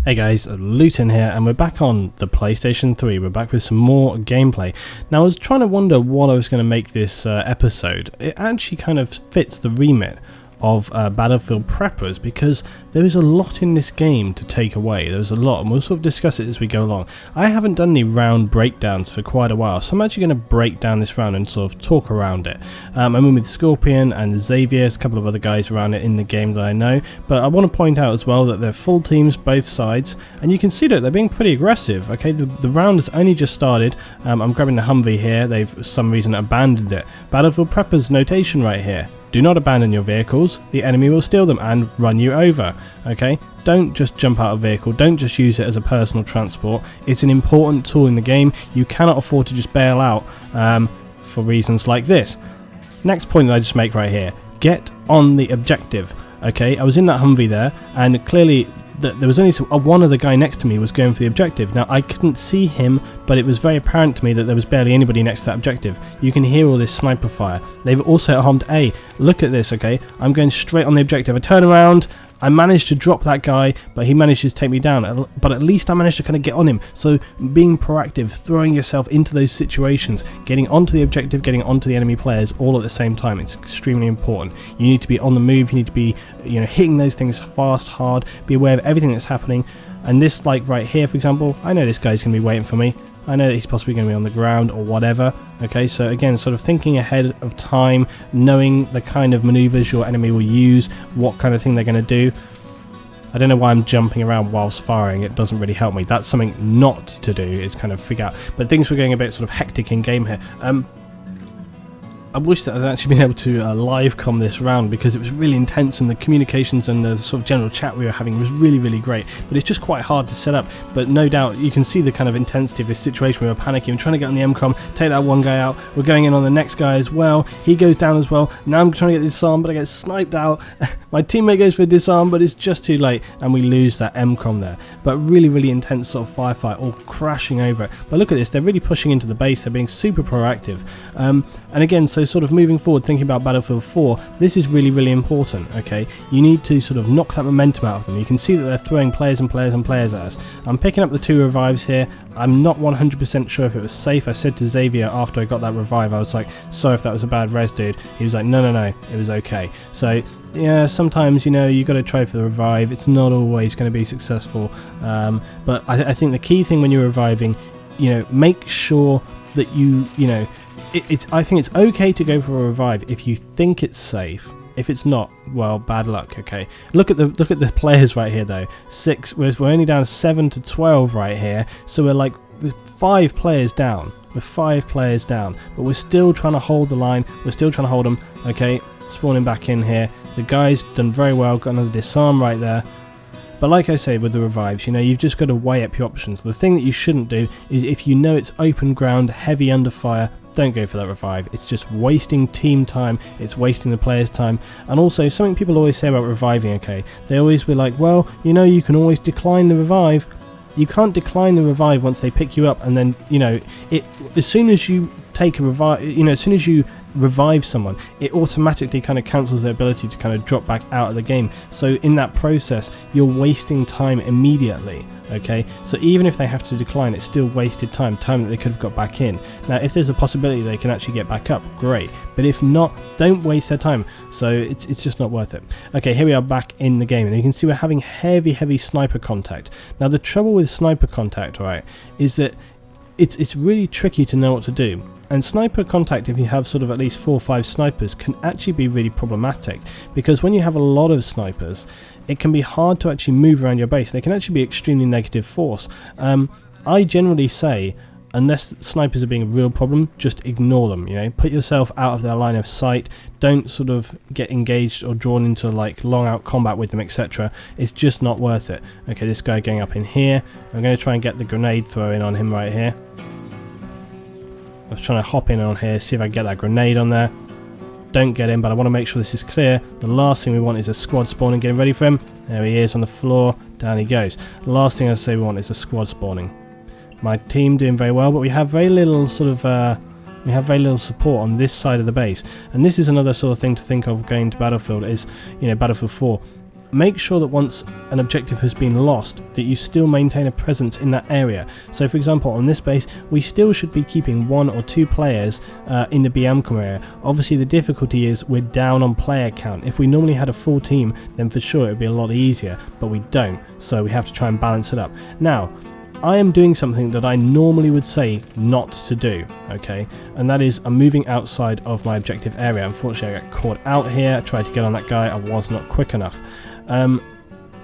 Hey guys, Luton here, and we're back on the PlayStation 3. We're back with some more gameplay. Now I was trying to wonder what I was going to make this episode. It actually kind of fits the remit of Battlefield Preppers, because there is a lot in this game to take away. There's a lot, and we'll sort of discuss it as we go along. I haven't done any round breakdowns for quite a while, so I'm actually going to break down this round and sort of talk around it. I'm in with Scorpion and Xavier, a couple of other guys around it in the game that I know, but I want to point out as well that they're full teams both sides, and you can see that they're being pretty aggressive. Okay, the round has only just started. I'm grabbing the Humvee here. They've for some reason abandoned it. Battlefield Preppers notation right here: do not abandon your vehicles, the enemy will steal them and run you over. Okay, don't just jump out of a vehicle, don't just use it as a personal transport. It's an important tool in the game. You cannot afford to just bail out for reasons like this. Next point that I just make right here: get on the objective. Okay, I was in that Humvee there, and clearly there was only one other guy next to me was going for the objective. Now I couldn't see him, but it was very apparent to me that there was barely anybody next to that objective. You can hear all this sniper fire. They've also harmed A. Look at this, okay? I'm going straight on the objective. I turn around, I managed to drop that guy, but he managed to take me down. But at least I managed to kind of get on him. So being proactive, throwing yourself into those situations, getting onto the objective, getting onto the enemy players all at the same time, it's extremely important. You need to be on the move. You need to be, hitting those things fast, hard. Be aware of everything that's happening. And this, like right here, for example, I know this guy's going to be waiting for me. I know that he's possibly going to be on the ground or whatever. Okay, so again, sort of thinking ahead of time, knowing the kind of maneuvers your enemy will use, what kind of thing they're going to do. I don't know why I'm jumping around whilst firing. It doesn't really help me. That's something not to do, is kind of figure out. But things were going a bit sort of hectic in game here. I wish that I'd actually been able to live com this round, because it was really intense, and the communications and the sort of general chat we were having was really, really great. But it's just quite hard to set up. But no doubt you can see the kind of intensity of this situation. We were panicking, trying to get on the MCOM, take that one guy out. We're going in on the next guy as well. He goes down as well. Now I'm trying to get disarmed, but I get sniped out. My teammate goes for a disarm, but it's just too late, and we lose that MCOM there. But really, really intense sort of firefight, all crashing over it. But look at this, they're really pushing into the base. They're being super proactive. And again, so sort of moving forward, thinking about Battlefield 4, this is really, really important. Okay, you need to sort of knock that momentum out of them. You can see that they're throwing players and players and players at us. I'm picking up the 2 revives here. I'm not 100% sure if it was safe. I said to Xavier after I got that revive, I was like, sorry if that was a bad res, dude. He was like, no, it was okay. So yeah, sometimes you got to try for the revive. It's not always going to be successful, but I think the key thing when you're reviving, make sure that I think it's okay to go for a revive if you think it's safe. If it's not, well, bad luck. Okay, look at the players right here though. 6. We're only down 7 to 12 right here, so we're like 5 players down. We're 5 players down, but we're still trying to hold the line. We're still trying to hold them. Okay, spawning back in here. The guy's done very well. Got another disarm right there. But like I say with the revives, you've just got to weigh up your options. The thing that you shouldn't do is, if you know it's open ground, heavy under fire, don't go for that revive. It's just wasting team time, it's wasting the players' time. And also, something people always say about reviving, okay, they always be like, well, you can always decline the revive. You can't decline the revive once they pick you up, and then, as soon as you take a revive, as soon as you revive someone, it automatically kind of cancels their ability to kind of drop back out of the game. So in that process, you're wasting time immediately. Okay, so even if they have to decline, it's still wasted time that they could have got back in. Now if there's a possibility they can actually get back up, great, but if not, don't waste their time. So it's just not worth it. Okay, here we are back in the game, and you can see we're having heavy sniper contact. Now the trouble with sniper contact, right, is that it's really tricky to know what to do. And sniper contact, if you have sort of at least 4 or 5 snipers, can actually be really problematic, because when you have a lot of snipers, it can be hard to actually move around your base. They can actually be extremely negative force. I generally say, unless snipers are being a real problem, just ignore them. Put yourself out of their line of sight. Don't sort of get engaged or drawn into like long out combat with them, etc. It's just not worth it. Okay, this guy going up in here. I'm going to try and get the grenade throwing on him right here. I was trying to hop in on here, see if I can get that grenade on there. Don't get in, but I want to make sure this is clear. The last thing we want is a squad spawning, getting ready for him. There he is on the floor, down he goes. The last thing I say we want is a squad spawning. My team doing very well, but we have very little support on this side of the base. And this is another sort of thing to think of going to Battlefield is, Battlefield 4. make sure that once an objective has been lost, that you still maintain a presence in that area. So for example, on this base, we still should be keeping 1 or 2 players in the BM area. Obviously the difficulty is we're down on player count. If we normally had a full team, then for sure it would be a lot easier, but we don't, so we have to try and balance it up. Now, I am doing something that I normally would say not to do, okay, and that is I'm moving outside of my objective area. Unfortunately I got caught out here, I tried to get on that guy, I was not quick enough.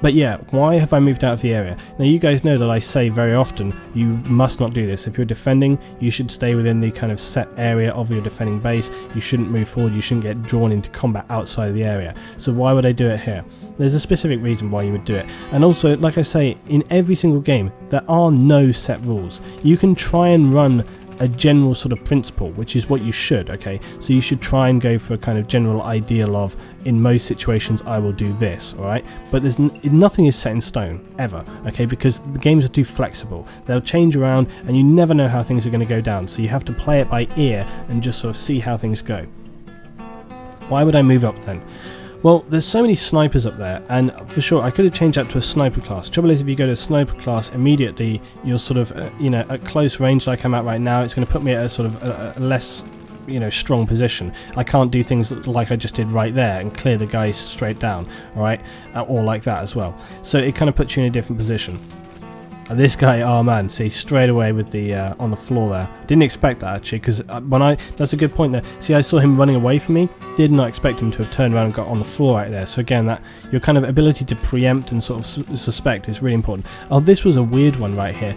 But yeah, why have I moved out of the area? Now you guys know that I say very often, you must not do this. If you're defending, you should stay within the kind of set area of your defending base. You shouldn't move forward, you shouldn't get drawn into combat outside of the area. So why would I do it here? There's a specific reason why you would do it. And also, like I say, in every single game, there are no set rules. You can try and run a general sort of principle, which is what you should, okay? So you should try and go for a kind of general ideal of, in most situations I will do this, alright? But there's nothing is set in stone, ever, okay? Because the games are too flexible. They'll change around and you never know how things are going to go down, so you have to play it by ear and just sort of see how things go. Why would I move up then? Well, there's so many snipers up there, and for sure I could have changed that to a sniper class. Trouble is, if you go to a sniper class, immediately you're sort of, you know, at close range like I'm at right now, it's going to put me at a sort of a less, you know, strong position. I can't do things like I just did right there and clear the guys straight down, alright, or like that as well. So it kind of puts you in a different position. And this guy, oh man, see, straight away with the on the floor there. Didn't expect that actually, because that's a good point there. See, I saw him running away from me. Did not expect him to have turned around and got on the floor right there. So again, that your kind of ability to preempt and sort of suspect is really important. Oh, this was a weird one right here.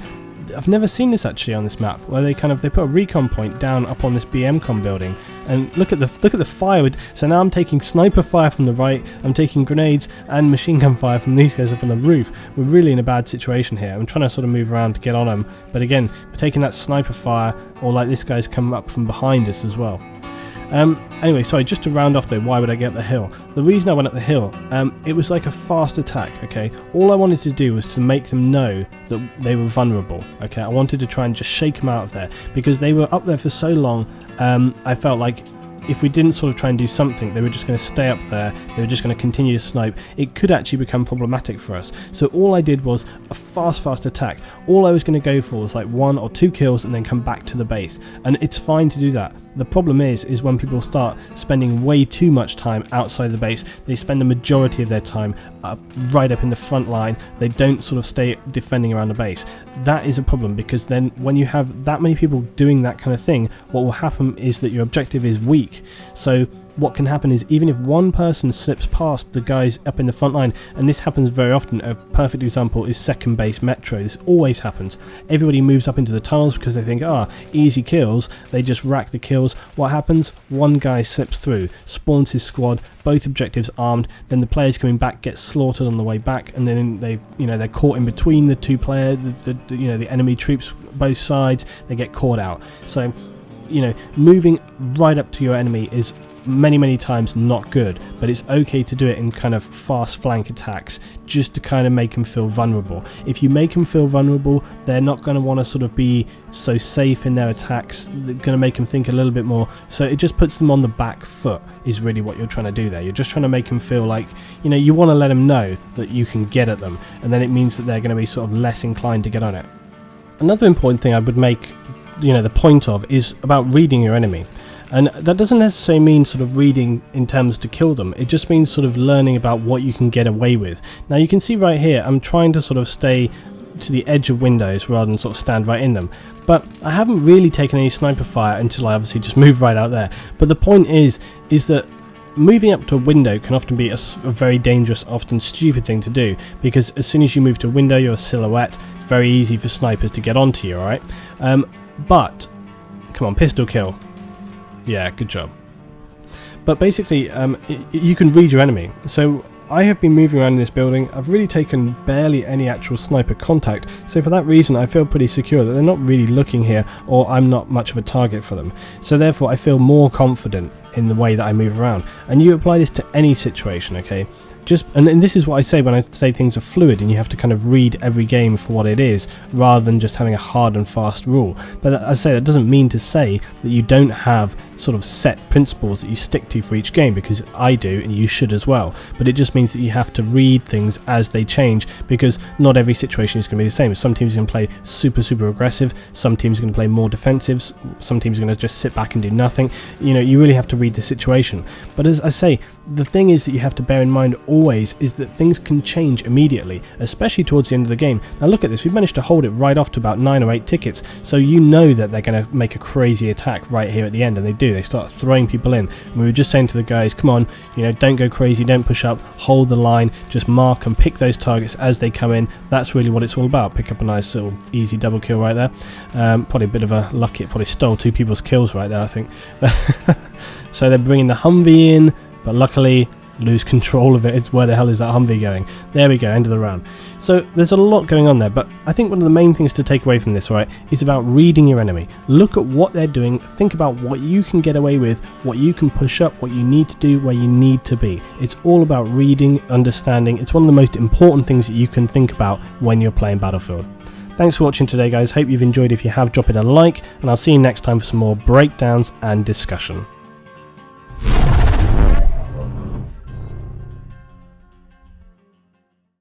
I've never seen this actually on this map, where they put a recon point down up on this BMcom building, and look at the fire. So now I'm taking sniper fire from the right, I'm taking grenades and machine gun fire from these guys up on the roof. We're really in a bad situation here. I'm trying to sort of move around to get on them, but again, we're taking that sniper fire, or like this guy's come up from behind us as well. Anyway, sorry, just to round off though, why would I get up the hill? The reason I went up the hill, it was like a fast attack, okay? All I wanted to do was to make them know that they were vulnerable, okay? I wanted to try and just shake them out of there, because they were up there for so long. I felt like if we didn't sort of try and do something, they were just going to stay up there, they were just going to continue to snipe. It could actually become problematic for us. So all I did was a fast attack. All I was going to go for was like 1 or 2 kills and then come back to the base. And it's fine to do that. The problem is when people start spending way too much time outside the base. They spend the majority of their time right up in the front line. They don't sort of stay defending around the base. That is a problem, because then when you have that many people doing that kind of thing, what will happen is that your objective is weak. So what can happen is, even if one person slips past the guys up in the front line, and this happens very often, a perfect example is second base Metro. This always happens. Everybody moves up into the tunnels because they think, easy kills. They just rack the kills. What happens? One guy slips through, spawns his squad, both objectives armed, then the players coming back get slaughtered on the way back, and then they're caught in between the two players, the enemy troops both sides. They get caught out. So, moving right up to your enemy is many times not good, but it's okay to do it in kind of fast flank attacks, just to kind of make them feel vulnerable. If you make them feel vulnerable, they're not going to want to sort of be so safe in their attacks. They're going to make them think a little bit more, so it just puts them on the back foot, is really what you're trying to do there. You're just trying to make them feel like, you want to let them know that you can get at them, and then it means that they're going to be sort of less inclined to get on it. Another important thing I would make the point of is about reading your enemy. And that doesn't necessarily mean sort of reading in terms to kill them. It just means sort of learning about what you can get away with. Now you can see right here, I'm trying to sort of stay to the edge of windows rather than sort of stand right in them. But I haven't really taken any sniper fire until I obviously just moved right out there. But the point is that moving up to a window can often be a very dangerous, often stupid thing to do, because as soon as you move to a window, you're a silhouette. It's very easy for snipers to get onto you, alright? But, come on, pistol kill. Yeah, good job. But basically, you can read your enemy. So I have been moving around in this building. I've really taken barely any actual sniper contact. So for that reason, I feel pretty secure that they're not really looking here, or I'm not much of a target for them. So therefore, I feel more confident in the way that I move around. And you apply this to any situation, okay? And this is what I say when I say things are fluid, and you have to kind of read every game for what it is, rather than just having a hard and fast rule. But as I say, that doesn't mean to say that you don't have sort of set principles that you stick to for each game, because I do, and you should as well. But it just means that you have to read things as they change, because not every situation is going to be the same. Some teams are going to play super aggressive, some teams are going to play more defensive, some teams are going to just sit back and do nothing. You know, you really have to read the situation. But as I say, the thing is that you have to bear in mind always is that things can change immediately, especially towards the end of the game. Now look at this, we've managed to hold it right off to about 9 or 8 tickets, so you know that they're going to make a crazy attack right here at the end, and they do. They start throwing people in, and we were just saying to the guys, come on, you know, don't go crazy, don't push up, hold the line, just mark and pick those targets as they come in. That's really what it's all about. Pick up a nice little easy double kill right there. Probably a bit of a lucky, it probably stole 2 people's kills right there, I think. So they're bringing the Humvee in, but luckily lose control of it. It's where the hell is that Humvee going? There we go, end of the round. So there's a lot going on there, but I think one of the main things to take away from this, right, is about reading your enemy. Look at what they're doing, think about what you can get away with, what you can push up, what you need to do, where you need to be. It's all about reading, understanding. It's one of the most important things that you can think about when you're playing Battlefield. Thanks for watching today, guys. Hope you've enjoyed. If you have, drop it a like, and I'll see you next time for some more breakdowns and discussion.